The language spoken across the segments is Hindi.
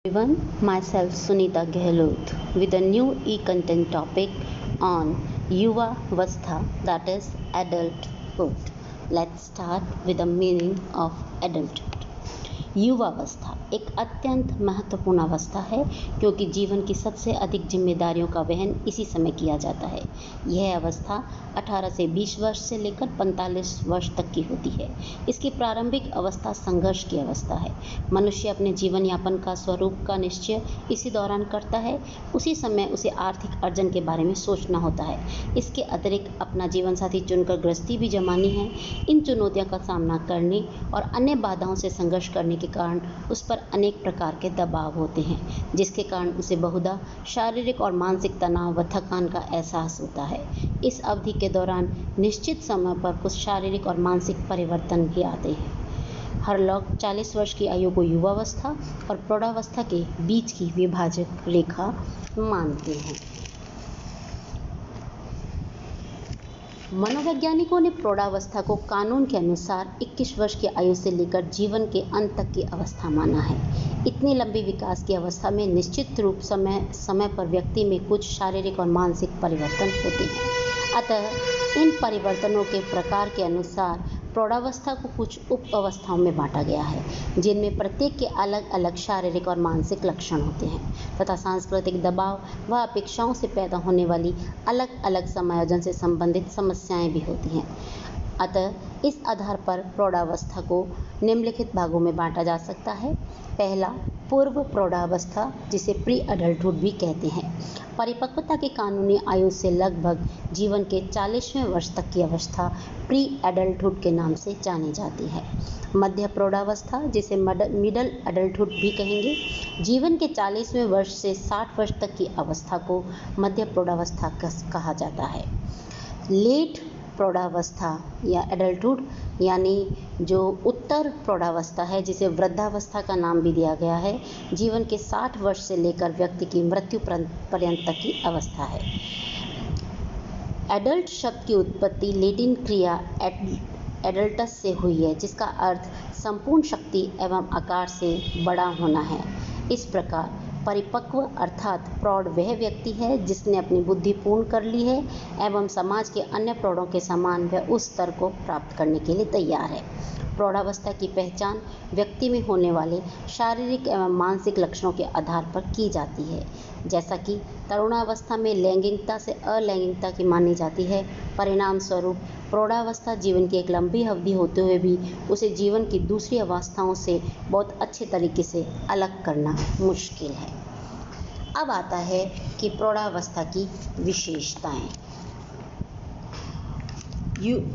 Everyone, myself Sunita Gehlot with a new e-content topic on Yuva Avastha, that is adulthood. Let's start with the meaning of adulthood. युवावस्था एक अत्यंत महत्वपूर्ण अवस्था है क्योंकि जीवन की सबसे अधिक जिम्मेदारियों का वहन इसी समय किया जाता है। यह अवस्था 18 से 20 वर्ष से लेकर 45 वर्ष तक की होती है। इसकी प्रारंभिक अवस्था संघर्ष की अवस्था है। मनुष्य अपने जीवन यापन का स्वरूप का निश्चय इसी दौरान करता है। उसी समय उसे आर्थिक अर्जन के बारे में सोचना होता है। इसके अतिरिक्त अपना जीवन साथी चुनकर गृहस्थी भी जमानी है। इन चुनौतियों का सामना करने और अन्य बाधाओं से संघर्ष करने के कारण उस पर अनेक प्रकार के दबाव होते हैं, जिसके कारण उसे बहुधा शारीरिक और मानसिक तनाव व थकान का एहसास होता है। इस अवधि के दौरान निश्चित समय पर कुछ शारीरिक और मानसिक परिवर्तन भी आते हैं। हर लोग 40 वर्ष की आयु को युवावस्था और प्रौढ़ावस्था के बीच की विभाजक रेखा मानते हैं। मनोवैज्ञानिकों ने प्रौढ़ावस्था को कानून के अनुसार 21 वर्ष की आयु से लेकर जीवन के अंत तक की अवस्था माना है। इतनी लंबी विकास की अवस्था में निश्चित रूप समय पर व्यक्ति में कुछ शारीरिक और मानसिक परिवर्तन होते हैं। अतः इन परिवर्तनों के प्रकार के अनुसार प्रौढ़ावस्था को कुछ उप अवस्थाओं में बांटा गया है, जिनमें प्रत्येक के अलग अलग शारीरिक और मानसिक लक्षण होते हैं तथा सांस्कृतिक दबाव व अपेक्षाओं से पैदा होने वाली अलग अलग समायोजन से संबंधित समस्याएं भी होती हैं। अतः इस आधार पर प्रौढ़ावस्था को निम्नलिखित भागों में बांटा जा सकता है। पहला, पूर्व प्रौढ़ावस्था, जिसे प्री अडल्टहुड भी कहते हैं। परिपक्वता की कानूनी आयु से लगभग जीवन के 40वें वर्ष तक की अवस्था प्री एडल्टहुड के नाम से जानी जाती है। मध्य प्रौढ़ावस्था, जिसे मिडल एडल्टहुड भी कहेंगे, जीवन के 40वें वर्ष से 60 वर्ष तक की अवस्था को मध्य प्रौढ़ावस्था कहा जाता है। लेट प्रौढ़ावस्था या एडल्टहुड यानी जो उत्तर प्रौढ़ावस्था है, जिसे वृद्धावस्था का नाम भी दिया गया है, जीवन के 60 वर्ष से लेकर व्यक्ति की मृत्यु पर्यंत तक की अवस्था है। एडल्ट शब्द की उत्पत्ति लैटिन क्रिया एडल्टस से हुई है, जिसका अर्थ संपूर्ण शक्ति एवं आकार से बड़ा होना है। इस प्रकार परिपक्व अर्थात प्रौढ़ वह व्यक्ति है जिसने अपनी बुद्धि पूर्ण कर ली है एवं समाज के अन्य प्रौढ़ों के समान वह उस स्तर को प्राप्त करने के लिए तैयार है। प्रौढ़ावस्था की पहचान व्यक्ति में होने वाले शारीरिक एवं मानसिक लक्षणों के आधार पर की जाती है। जैसा कि तरुणावस्था में लैंगिकता से अलैंगिकता की मानी जाती है, परिणाम स्वरूप प्रौढ़ावस्था जीवन की एक लंबी अवधि होते हुए भी उसे जीवन की दूसरी अवस्थाओं से बहुत अच्छे तरीके से अलग करना मुश्किल है। अब आता है कि प्रौढ़ावस्था की विशेषताएं।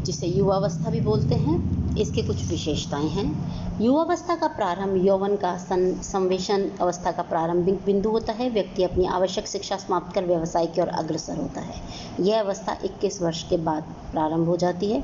जिसे युवावस्था भी बोलते हैं, इसके कुछ विशेषताएं हैं। युवावस्था का प्रारंभ यौवन का संवेशन अवस्था का प्रारंभिक बिंदु होता है। व्यक्ति अपनी आवश्यक शिक्षा समाप्त कर व्यवसाय की ओर अग्रसर होता है। यह अवस्था 21 वर्ष के बाद प्रारंभ हो जाती है।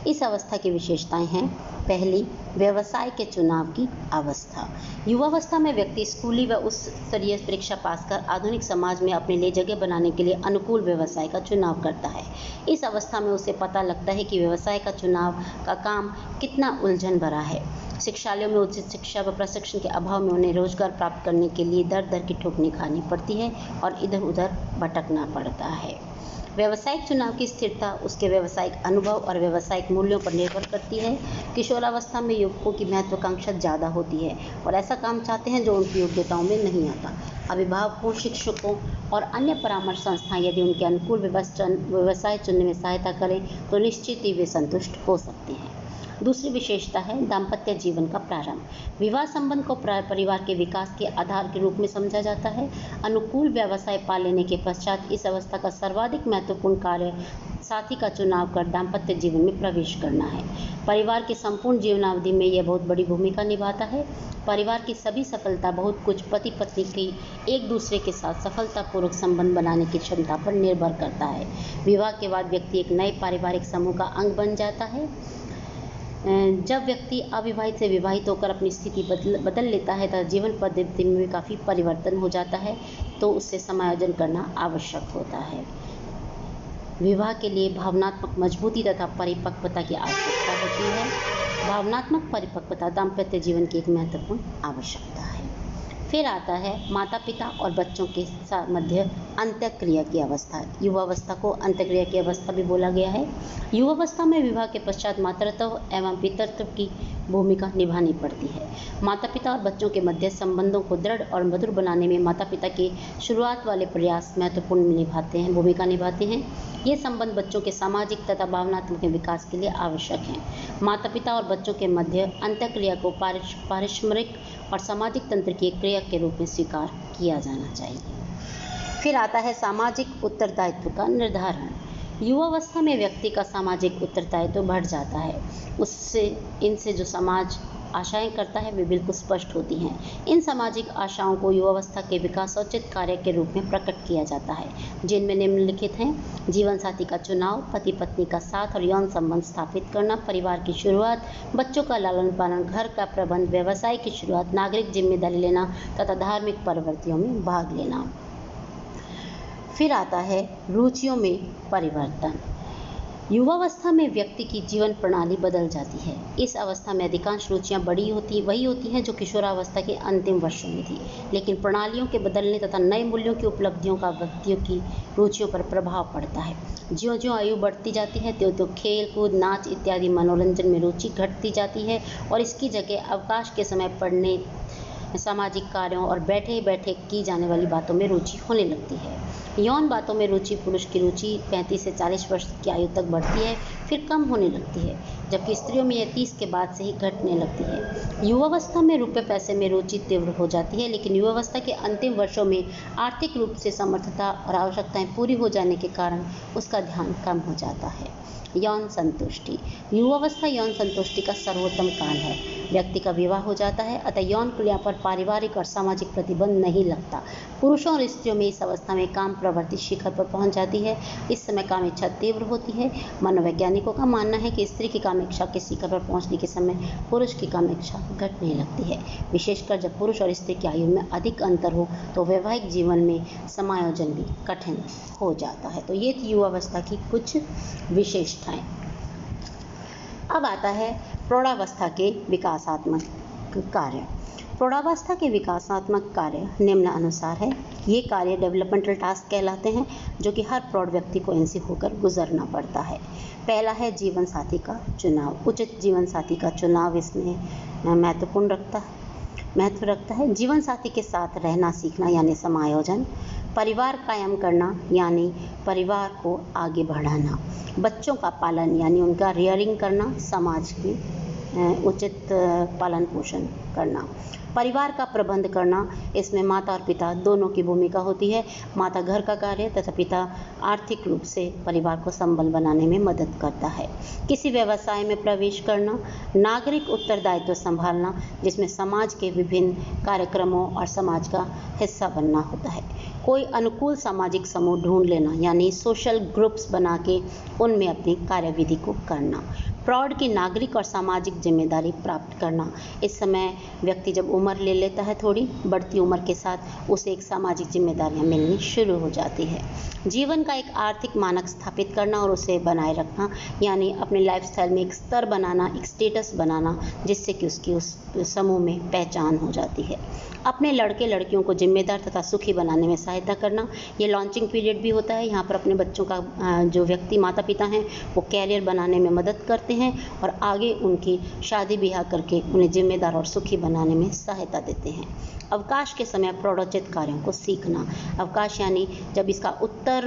इस अवस्था की विशेषताएं हैं। पहली, व्यवसाय के चुनाव की अवस्था। युवावस्था में व्यक्ति स्कूली व उच्च स्तरीय परीक्षा पास कर आधुनिक समाज में अपने लिए जगह बनाने के लिए अनुकूल व्यवसाय का चुनाव करता है। इस अवस्था में उसे पता लगता है कि व्यवसाय का चुनाव का काम कितना उलझन भरा है। शिक्षालयों में उचित शिक्षा व प्रशिक्षण के अभाव में उन्हें रोजगार प्राप्त करने के लिए दर दर की ठोकरें खानी पड़ती है और इधर उधर भटकना पड़ता है। व्यावसायिक चुनाव की स्थिरता उसके व्यावसायिक अनुभव और व्यावसायिक मूल्यों पर निर्भर करती है। किशोरावस्था में युवकों की महत्वाकांक्षा ज़्यादा होती है और ऐसा काम चाहते हैं जो उनकी योग्यताओं में नहीं आता। अभिभावकों, शिक्षकों और अन्य परामर्श संस्थाएं यदि उनके अनुकूल व्यवसाय चुनने में सहायता करें तो निश्चित ही वे संतुष्ट हो सकते हैं। दूसरी विशेषता है दाम्पत्य जीवन का प्रारंभ। विवाह संबंध को परिवार के विकास के आधार के रूप में समझा जाता है। अनुकूल व्यवसाय पा लेने के पश्चात इस अवस्था का सर्वाधिक महत्वपूर्ण कार्य साथी का चुनाव कर दाम्पत्य जीवन में प्रवेश करना है। परिवार की संपूर्ण जीवनावधि में यह बहुत बड़ी भूमिका निभाता है। परिवार की सभी सफलता बहुत कुछ पति पत्नी की एक दूसरे के साथ सफलतापूर्वक संबंध बनाने की क्षमता पर निर्भर करता है। विवाह के बाद व्यक्ति एक नए पारिवारिक समूह का अंग बन जाता है। जब व्यक्ति अविवाहित से विवाहित होकर अपनी स्थिति बदल लेता है तथा जीवन पद्धति में भी काफ़ी परिवर्तन हो जाता है तो उससे समायोजन करना आवश्यक होता है। विवाह के लिए भावनात्मक मजबूती तथा परिपक्वता की आवश्यकता होती है। भावनात्मक परिपक्वता दाम्पत्य जीवन की एक महत्वपूर्ण आवश्यकता है। फिर आता है माता पिता और बच्चों के मध्य अंत्यक्रिया की अवस्था। युवावस्था को अंत्यक्रिया की अवस्था भी बोला गया है। युवावस्था में विवाह के पश्चात मातृत्व एवं पितृत्व की भूमिका निभानी पड़ती है। माता पिता और बच्चों के मध्य संबंधों को दृढ़ और मधुर बनाने में माता पिता के शुरुआत वाले प्रयास महत्वपूर्ण भूमिका निभाते हैं। ये संबंध बच्चों के सामाजिक तथा भावनात्मक विकास के लिए आवश्यक हैं। माता पिता और बच्चों के मध्य अंत्यक्रिया को पारिश्रमिक और सामाजिक तंत्र की एक क्रिया के रूप में स्वीकार किया जाना चाहिए। फिर आता है सामाजिक उत्तरदायित्व का निर्धारण। युवावस्था में व्यक्ति का सामाजिक उत्तरदायित्व बढ़ जाता है। इनसे जो समाज आशाएं करता है वे बिल्कुल स्पष्ट होती हैं। इन सामाजिक आशाओं को युवावस्था के विकासोचित कार्य के रूप में प्रकट किया जाता है, जिनमें निम्नलिखित हैं: जीवन साथी का चुनाव, पति पत्नी का साथ और यौन संबंध स्थापित करना, परिवार की शुरुआत, बच्चों का लालन पालन, घर का प्रबंध, व्यवसाय की शुरुआत, नागरिक जिम्मेदारी लेना तथा धार्मिक प्रवृत्तियों में भाग लेना। फिर आता है रुचियों में परिवर्तन। युवावस्था में व्यक्ति की जीवन प्रणाली बदल जाती है। इस अवस्था में अधिकांश रुचियां वही होती हैं जो किशोरावस्था के अंतिम वर्षों में थी, लेकिन प्रणालियों के बदलने तथा नए मूल्यों की उपलब्धियों का व्यक्तियों की रुचियों पर प्रभाव पड़ता है। ज्यों-ज्यों आयु बढ़ती जाती है त्यों-त्यों खेल कूद, नाच इत्यादि मनोरंजन में रुचि घटती जाती है और इसकी जगह अवकाश के समय पढ़ने, सामाजिक कार्यों और बैठे बैठे की जाने वाली बातों में रुचि होने लगती है। यौन बातों में रुचि पुरुष की रुचि 35 से 40 वर्ष की आयु तक बढ़ती है, फिर कम होने लगती है, जबकि स्त्रियों में यह 30 के बाद से ही घटने लगती है। युवावस्था में रुपये पैसे में रुचि तीव्र हो जाती है, लेकिन युवावस्था के अंतिम वर्षों में आर्थिक रूप से समर्थता और आवश्यकताएं पूरी हो जाने के कारण उसका ध्यान कम हो जाता है। यौन संतुष्टि। युवावस्था यौन संतुष्टि का सर्वोत्तम काल है। व्यक्ति का विवाह हो जाता है, अतः यौन क्रिया पर पारिवारिक और सामाजिक प्रतिबंध नहीं लगता। पुरुषों और स्त्रियों में इस अवस्था में काम प्रवृत्ति शिखर पर पहुंच जाती है। इस समय काम इच्छा तीव्र होती है। मनोवैज्ञानिकों का मानना है कि स्त्री की काम इच्छा के शिखर पर पहुंचने के समय पुरुष की काम इच्छा घटने लगती है। विशेषकर जब पुरुष और स्त्री की आयु में अधिक अंतर हो तो वैवाहिक जीवन में समायोजन भी कठिन हो जाता है। तो ये थी युवावस्था की कुछ विशेषताएं। अब आता है प्रौढ़ावस्था के विकासात्मक कार्य। प्रौढ़ावस्था के विकासात्मक कार्य निम्नानुसार है। ये कार्य डेवलपमेंटल टास्क कहलाते हैं, जो कि हर प्रौढ़ व्यक्ति को इनसे होकर गुजरना पड़ता है। पहला है जीवन साथी का चुनाव। उचित जीवन साथी का चुनाव इसमें महत्व रखता है। जीवन साथी के साथ रहना सीखना यानी समायोजन, परिवार कायम करना यानी परिवार को आगे बढ़ाना, बच्चों का पालन यानी उनका रियरिंग करना, समाज की उचित पालन पोषण करना, परिवार का प्रबंध करना। इसमें माता और पिता दोनों की भूमिका होती है। माता घर का कार्य तथा पिता आर्थिक रूप से परिवार को संबल बनाने में मदद करता है। किसी व्यवसाय में प्रवेश करना, नागरिक उत्तरदायित्व संभालना, जिसमें समाज के विभिन्न कार्यक्रमों और समाज का हिस्सा बनना होता है। कोई अनुकूल सामाजिक समूह ढूंढ लेना यानी सोशल ग्रुप्स बना के उनमें अपनी कार्यविधि को करना। प्रौढ़ की नागरिक और सामाजिक जिम्मेदारी प्राप्त करना। इस समय व्यक्ति जब उम्र ले लेता है, थोड़ी बढ़ती उम्र के साथ उसे एक सामाजिक जिम्मेदारियां मिलनी शुरू हो जाती है। जीवन का एक आर्थिक मानक स्थापित करना और उसे बनाए रखना यानी अपने लाइफस्टाइल में एक स्तर बनाना, एक स्टेटस बनाना, जिससे कि उसकी उस समूह में पहचान हो जाती है। अपने लड़के लड़कियों को जिम्मेदार तथा सुखी बनाने में सहायता करना। ये लॉन्चिंग पीरियड भी होता है। यहाँ पर अपने बच्चों का जो व्यक्ति माता पिता हैं वो कैरियर बनाने में मदद करते हैं और आगे उनकी शादी ब्याह करके उन्हें जिम्मेदार और सुखी बनाने में सहायता देते हैं। अवकाश के समय प्रौढ़ोचित कार्यों को सीखना। अवकाश यानी जब इसका उत्तर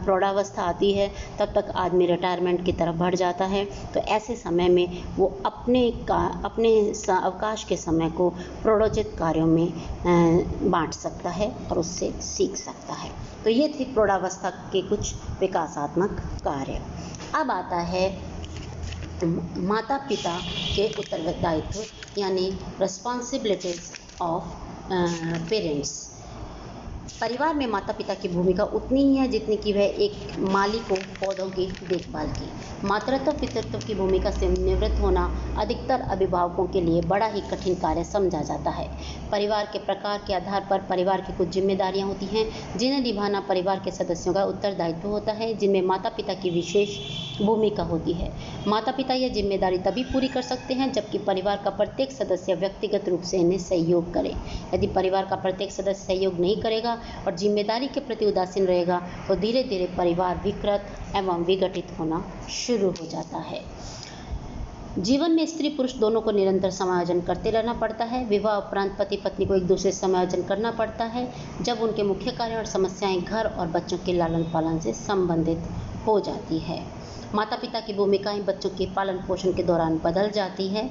प्रौढ़ावस्था आती है तब तक आदमी रिटायरमेंट की तरफ बढ़ जाता है, तो ऐसे समय में वो अपने अवकाश के समय को प्रौढ़ोचित कार्यों में बांट सकता है और उससे सीख सकता है। तो ये थी प्रौढ़ावस्था के कुछ विकासात्मक कार्य। अब आता है माता पिता के उत्तरदायित्व यानी रिस्पॉन्सिबिलिटीज ऑफ पेरेंट्स। परिवार में माता पिता की भूमिका उतनी ही है जितनी कि वह एक माली को पौधों की देखभाल की। मातृत्व पितृत्व की भूमिका से निवृत्त होना अधिकतर अभिभावकों के लिए बड़ा ही कठिन कार्य समझा जाता है। परिवार के प्रकार के आधार पर परिवार की कुछ जिम्मेदारियां होती हैं जिन्हें निभाना परिवार के सदस्यों का उत्तरदायित्व होता है, जिनमें माता पिता की विशेष भूमिका होती है। माता पिता यह जिम्मेदारी तभी पूरी कर सकते हैं जबकि परिवार का प्रत्येक सदस्य व्यक्तिगत रूप से इन्हें सहयोग करे। यदि परिवार का प्रत्येक सदस्य सहयोग नहीं करेगा और जिम्मेदारी के प्रति उदासीन रहेगा तो धीरे धीरे परिवार विकृत एवं विघटित होना शुरू हो जाता है। जीवन में स्त्री पुरुष दोनों को निरंतर समायोजन करते रहना पड़ता है। विवाह उपरांत पति पत्नी को एक दूसरे से समायोजन करना पड़ता है जब उनके मुख्य कार्य और समस्याएं घर और बच्चों के लालन पालन से संबंधित हो जाती है। माता पिता की भूमिकाएं बच्चों के पालन पोषण के दौरान बदल जाती है।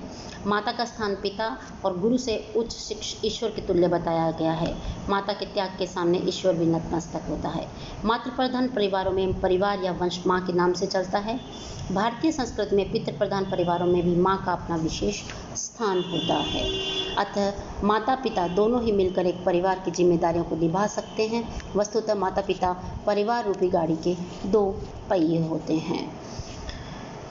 माता का स्थान पिता और गुरु से उच्च ईश्वर के तुल्य बताया गया है। माता के त्याग के सामने ईश्वर भी नतमस्तक होता है। मातृप्रधान परिवारों में परिवार या वंश माँ के नाम से चलता है। भारतीय संस्कृति में पितृ प्रधान परिवारों में भी माँ का अपना विशेष स्थान होता है। अतः माता पिता दोनों ही मिलकर एक परिवार की जिम्मेदारियों को निभा सकते हैं। वस्तुतः माता पिता परिवार रूपी गाड़ी के दो पहिए होते हैं।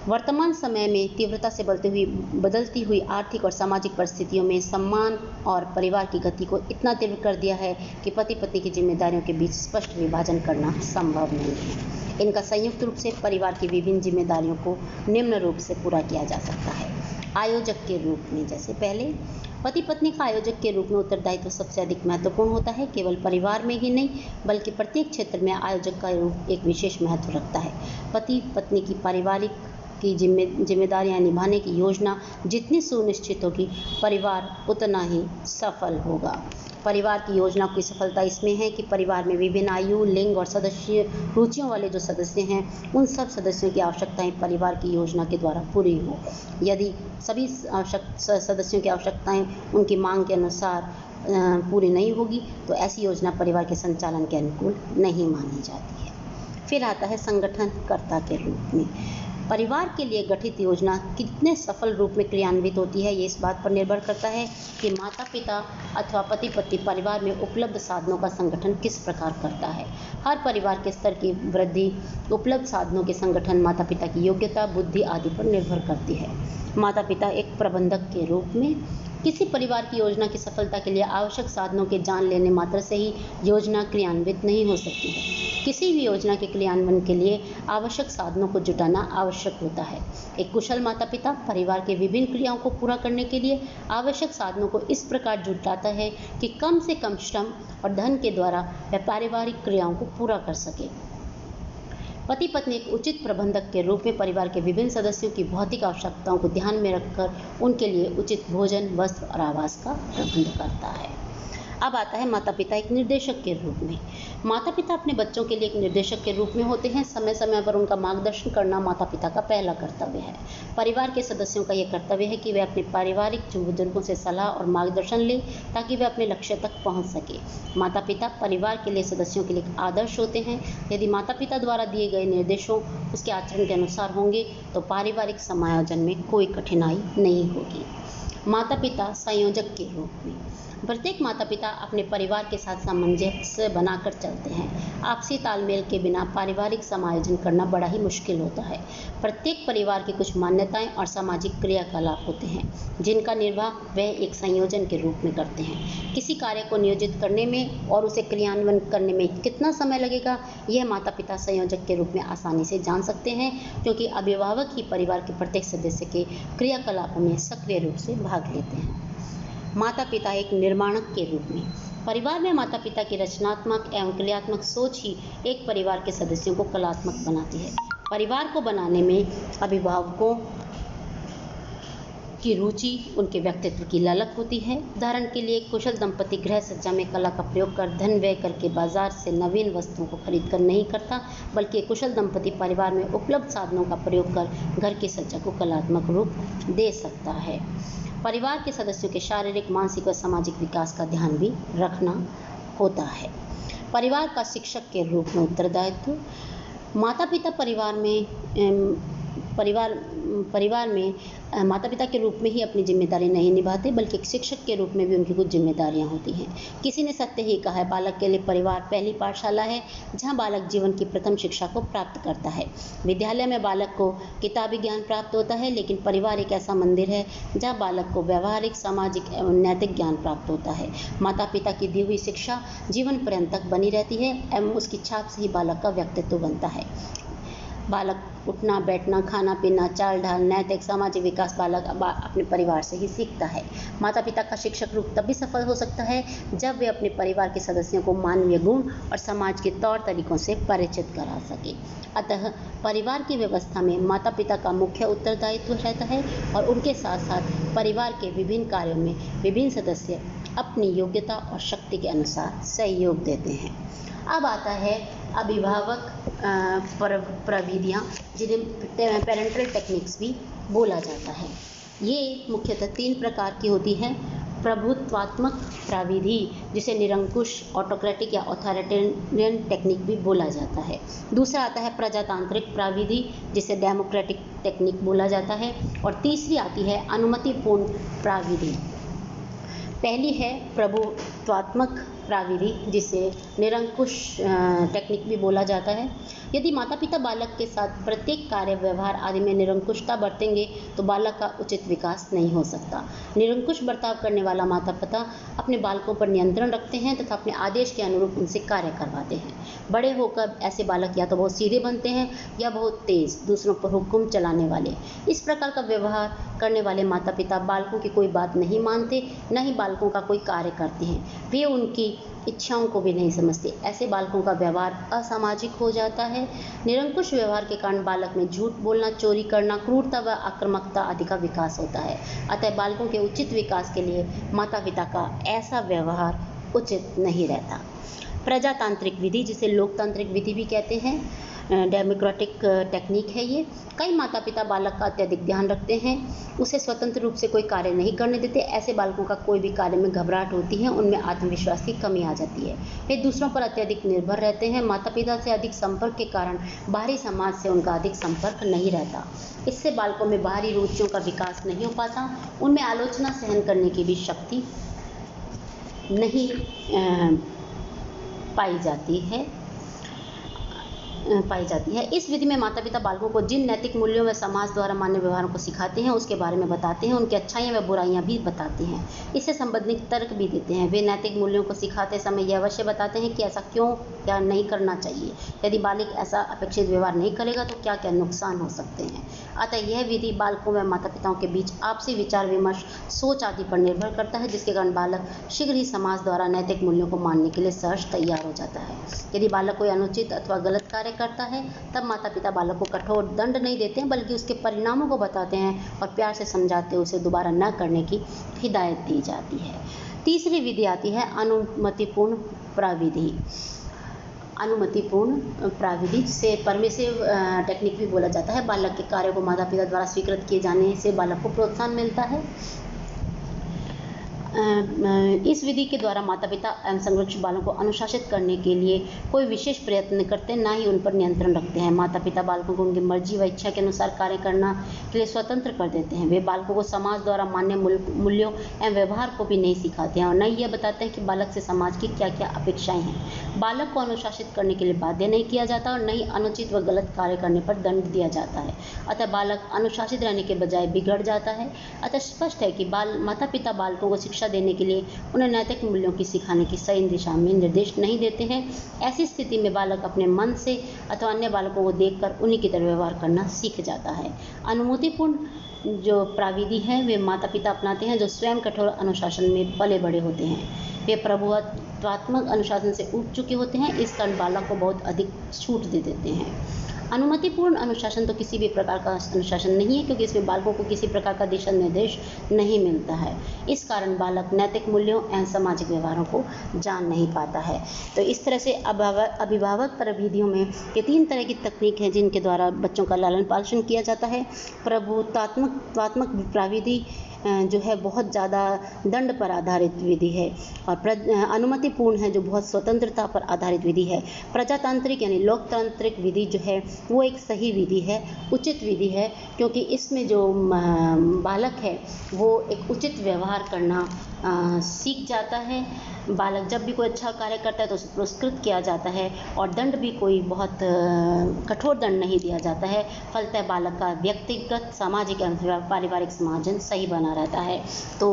वर्तमान समय में तीव्रता से बदलती हुई आर्थिक और सामाजिक परिस्थितियों में सम्मान और परिवार की गति को इतना तीव्र कर दिया है कि पति पत्नी की जिम्मेदारियों के बीच स्पष्ट विभाजन करना संभव नहीं है। इनका संयुक्त रूप से परिवार की विभिन्न जिम्मेदारियों को निम्न रूप से पूरा किया जा सकता है। आयोजक के रूप में, जैसे पहले पति पत्नी का आयोजक के रूप में उत्तरदायित्व सबसे अधिक महत्वपूर्ण होता है। केवल परिवार में ही नहीं बल्कि प्रत्येक क्षेत्र में आयोजक का रूप एक विशेष महत्व रखता है। पति पत्नी की पारिवारिक की जिम्मेदारियां निभाने की योजना जितनी सुनिश्चित होगी परिवार उतना ही सफल होगा। परिवार की योजना की सफलता इसमें है कि परिवार में विभिन्न आयु लिंग और सदस्य रुचियों वाले जो सदस्य हैं उन सब सदस्यों की आवश्यकताएं परिवार की योजना के द्वारा पूरी हो। यदि सभी सदस्यों की आवश्यकताएं उनकी मांग के अनुसार पूरी नहीं होगी तो ऐसी योजना परिवार के संचालन के अनुकूल नहीं मानी जाती है। फिर आता है संगठनकर्ता के रूप में। परिवार के लिए गठित योजना कितने सफल रूप में क्रियान्वित होती है ये इस बात पर निर्भर करता है कि माता पिता अथवा पति पत्नी परिवार में उपलब्ध साधनों का संगठन किस प्रकार करता है। हर परिवार के स्तर की वृद्धि उपलब्ध साधनों के संगठन माता पिता की योग्यता बुद्धि आदि पर निर्भर करती है। माता पिता एक प्रबंधक के रूप में किसी परिवार की योजना की सफलता के लिए आवश्यक साधनों के जान लेने मात्र से ही योजना क्रियान्वित नहीं हो सकती है। किसी भी योजना के क्रियान्वयन के लिए आवश्यक साधनों को जुटाना आवश्यक होता है। एक कुशल माता पिता परिवार के विभिन्न क्रियाओं को पूरा करने के लिए आवश्यक साधनों को इस प्रकार जुटाता है कि कम से कम श्रम और धन के द्वारा वह पारिवारिक क्रियाओं को पूरा कर सके। पति पत्नी एक उचित प्रबंधक के रूप में परिवार के विभिन्न सदस्यों की भौतिक आवश्यकताओं को ध्यान में रखकर उनके लिए उचित भोजन वस्त्र और आवास का प्रबंध करता है। अब आता है माता पिता एक निर्देशक के रूप में। माता पिता अपने बच्चों के लिए एक निर्देशक के रूप में होते हैं। समय समय पर उनका मार्गदर्शन करना माता पिता का पहला कर्तव्य है। परिवार के सदस्यों का यह कर्तव्य है कि वे अपने पारिवारिक बुजुर्गों से सलाह और मार्गदर्शन लें ताकि वे अपने लक्ष्य तक पहुंच सके। माता पिता परिवार के लिए सदस्यों के लिए आदर्श होते हैं। यदि माता पिता द्वारा दिए गए निर्देशों उसके आचरण के अनुसार होंगे तो पारिवारिक समायोजन में कोई कठिनाई नहीं होगी। माता पिता संयोजक के रूप में प्रत्येक माता पिता अपने परिवार के साथ सामंजस्य बनाकर चलते हैं। आपसी तालमेल के बिना पारिवारिक समायोजन करना बड़ा ही मुश्किल होता है। प्रत्येक परिवार की कुछ मान्यताएं और सामाजिक क्रियाकलाप होते हैं जिनका निर्वाह वह एक संयोजन के रूप में करते हैं। किसी कार्य को नियोजित करने में और उसे क्रियान्वयन करने में कितना समय लगेगा यह माता पिता संयोजक के रूप में आसानी से जान सकते हैं क्योंकि अभिभावक ही परिवार के प्रत्येक सदस्य के क्रियाकलापों में सक्रिय रूप से भाग लेते हैं। माता पिता एक निर्माणक के रूप में परिवार में माता पिता की रचनात्मक एवं क्रियात्मक सोच ही एक परिवार के सदस्यों को कलात्मक बनाती है। परिवार को बनाने में अभिभावकों की रुचि उनके व्यक्तित्व की ललक होती है। उदाहरण के लिए कुशल दंपति गृह सज्जा में कला का प्रयोग कर धन व्यय करके बाजार से नवीन वस्तुओं को खरीद कर नहीं करता बल्कि कुशल दंपति परिवार में उपलब्ध साधनों का प्रयोग कर घर की सज्जा को कलात्मक रूप दे सकता है। परिवार के सदस्यों के शारीरिक मानसिक व सामाजिक विकास का ध्यान भी रखना होता है। परिवार का शिक्षक के रूप में उत्तरदायित्व माता पिता परिवार में परिवार में माता पिता के रूप में ही अपनी जिम्मेदारी नहीं निभाते, बल्कि एक शिक्षक के रूप में भी उनकी कुछ जिम्मेदारियां होती हैं। किसी ने सत्य ही कहा है, बालक के लिए परिवार पहली पाठशाला है जहां बालक जीवन की प्रथम शिक्षा को प्राप्त करता है। विद्यालय में बालक को किताबी ज्ञान प्राप्त होता है, लेकिन परिवार एक ऐसा मंदिर है जहां बालक को व्यवहारिक, सामाजिक एवं नैतिक ज्ञान प्राप्त होता है। माता पिता की दी हुई शिक्षा जीवन पर्यंत तक बनी रहती है एवं उसकी छाप से ही बालक का व्यक्तित्व बनता है। बालक उठना बैठना, खाना पीना, चाल ढाल, नैतिक सामाजिक विकास बालक अपने परिवार से ही सीखता है। माता पिता का शिक्षक रूप तभी सफल हो सकता है जब वे अपने परिवार के सदस्यों को मानवीय गुण और समाज के तौर तरीकों से परिचित करा सके। अतः परिवार की व्यवस्था में माता पिता का मुख्य उत्तरदायित्व रहता है और उनके साथ साथ परिवार के विभिन्न कार्यों में विभिन्न सदस्य अपनी योग्यता और शक्ति के अनुसार सहयोग देते हैं। अब आता है अभिभावक प्रविधियाँ, जिन्हें पेरेंटल टेक्निक्स भी बोला जाता है। ये मुख्यतः 3 प्रकार की होती है। प्रभुत्वात्मक प्रविधि, जिसे निरंकुश, ऑटोक्रेटिक या ऑथोरिटेरियन टेक्निक भी बोला जाता है। दूसरा आता है प्रजातांत्रिक प्रविधि, जिसे डेमोक्रेटिक टेक्निक बोला जाता है। और तीसरी आती है अनुमतिपूर्ण प्रविधि। पहली है प्रभुत्वात्मक प्रविधि, जिसे निरंकुश टेक्निक भी बोला जाता है। यदि माता पिता बालक के साथ प्रत्येक कार्य, व्यवहार आदि में निरंकुशता बरतेंगे तो बालक का उचित विकास नहीं हो सकता। निरंकुश बर्ताव करने वाला माता पिता अपने बालकों पर नियंत्रण रखते हैं तथा अपने आदेश के अनुरूप उनसे कार्य करवाते हैं। बड़े होकर ऐसे बालक या तो बहुत सीधे बनते हैं या बहुत तेज, दूसरों पर हुक्म चलाने वाले। इस प्रकार का व्यवहार करने वाले माता पिता बालकों की कोई बात नहीं मानते, न ही बालकों का कोई कार्य करते हैं। वे उनकी इच्छाओं को भी नहीं समझते। ऐसे बालकों का व्यवहार असामाजिक हो जाता है। निरंकुश व्यवहार के कारण बालक में झूठ बोलना, चोरी करना, क्रूरता व आक्रामकता आदि का विकास होता है। अतः बालकों के उचित विकास के लिए माता पिता का ऐसा व्यवहार उचित नहीं रहता। प्रजातांत्रिक विधि, जिसे लोकतांत्रिक विधि भी कहते हैं, डेमोक्रेटिक टेक्निक है ये। कई माता पिता बालक का अत्यधिक ध्यान रखते हैं, उसे स्वतंत्र रूप से कोई कार्य नहीं करने देते। ऐसे बालकों का कोई भी कार्य में घबराहट होती है, उनमें आत्मविश्वास की कमी आ जाती है। वे दूसरों पर अत्यधिक निर्भर रहते हैं। माता पिता से अधिक संपर्क के कारण बाहरी समाज से उनका अधिक संपर्क नहीं रहता। इससे बालकों में बाहरी रुचियों का विकास नहीं हो पाता। उनमें आलोचना सहन करने की भी शक्ति नहीं पाई जाती है। इस विधि में माता पिता बालकों को जिन नैतिक मूल्यों व समाज द्वारा मान्य व्यवहारों को सिखाते हैं, उसके बारे में बताते हैं, उनकी अच्छाइयाँ व बुराइयाँ भी बताते हैं। इससे संबंधित तर्क भी देते हैं। वे नैतिक मूल्यों को सिखाते समय यह अवश्य बताते हैं कि ऐसा क्यों या नहीं करना चाहिए। यदि बालक ऐसा अपेक्षित व्यवहार नहीं करेगा तो क्या क्या नुकसान हो सकते हैं। अतः यह विधि बालकों व माता पिताओं के बीच आपसी विचार विमर्श, सोच आदि पर निर्भर करता है, जिसके कारण बालक शीघ्र ही समाज द्वारा नैतिक मूल्यों को मानने के लिए सहज तैयार हो जाता है। यदि बालक कोई अनुचित अथवा गलत कार्य करता है, तब माता पिता बालक को कठोर दंड नहीं देते हैं, बल्कि उसके परिणामों को बताते हैं और प्यार से समझाते उसे दोबारा न करने की हिदायत दी जाती है। तीसरी विधि आती है अनुमतिपूर्ण प्रविधि। अनुमतिपूर्ण प्रविधि से परमिसिव टेक्निक भी बोला जाता है। बालक के कार्यों को माता पिता द्वारा स्वीकृत किए जाने से बालक को प्रोत्साहन मिलता है। इस विधि के द्वारा माता पिता एवं संरक्षित बालों को अनुशासित करने के लिए कोई विशेष प्रयत्न करते, ना ही उन पर नियंत्रण रखते हैं। माता पिता बालकों को उनकी मर्जी व इच्छा के अनुसार कार्य करना के लिए स्वतंत्र कर देते हैं। वे बालकों को समाज द्वारा मान्य मूल्यों एवं व्यवहार को भी नहीं सिखाते हैं और न ही यह बताते हैं कि बालक से समाज की क्या क्या अपेक्षाएं हैं। बालक को अनुशासित करने के लिए बाध्य नहीं किया जाता और न ही अनुचित व गलत कार्य करने पर दंड दिया जाता है। अतः बालक अनुशासित रहने के बजाय बिगड़ जाता है। अतः स्पष्ट है कि माता पिता बालकों को शिक्षा देने के लिए उन्हें नैतिक मूल्यों की सिखाने की सही दिशा में निर्देश नहीं देते हैं। ऐसी स्थिति में बालक अपने मन से अथवा अन्य बालकों को देखकर उन्हीं की तरह व्यवहार करना सीख जाता है। अनुमतिपूर्ण जो प्रविधि है वे माता पिता अपनाते हैं जो स्वयं कठोर अनुशासन में पले बड़े होते हैं। वे प्रभुत्वात्मक अनुशासन से उब चुके होते हैं, इस कारण बालक को बहुत अधिक छूट दे देते हैं। अनुमतिपूर्ण अनुशासन तो किसी भी प्रकार का अनुशासन नहीं है, क्योंकि इसमें बालकों को किसी प्रकार का दिशा निर्देश नहीं मिलता है। इस कारण बालक नैतिक मूल्यों एवं सामाजिक व्यवहारों को जान नहीं पाता है। तो इस तरह से अभिभावक प्रविधियों में ये 3 तरह की तकनीक हैं जिनके द्वारा बच्चों का लालन पालन किया जाता है। प्रभुत्वात्मक प्रविधि जो है बहुत ज़्यादा दंड पर आधारित विधि है, और अनुमतिपूर्ण है जो बहुत स्वतंत्रता पर आधारित विधि है। प्रजातांत्रिक यानी लोकतांत्रिक विधि जो है वो एक सही विधि है, उचित विधि है, क्योंकि इसमें जो बालक है वो एक उचित व्यवहार करना सीख जाता है। बालक जब भी कोई अच्छा कार्य करता है तो उसे पुरस्कृत किया जाता है, और दंड भी कोई बहुत कठोर दंड नहीं दिया जाता है। फलतः बालक का व्यक्तिगत, सामाजिक एवं पारिवारिक समाजन सही बना रहता है। तो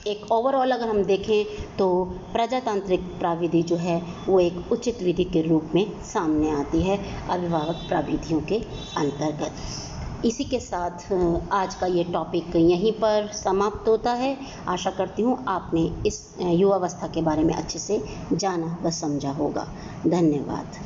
एक ओवरऑल अगर हम देखें तो प्रजातांत्रिक प्राविधि जो है वो एक उचित विधि के रूप में सामने आती है अभिभावक प्राविधियों के अंतर्गत। इसी के साथ आज का ये टॉपिक यहीं पर समाप्त होता है। आशा करती हूँ आपने इस युवावस्था के बारे में अच्छे से जाना व समझा होगा। धन्यवाद।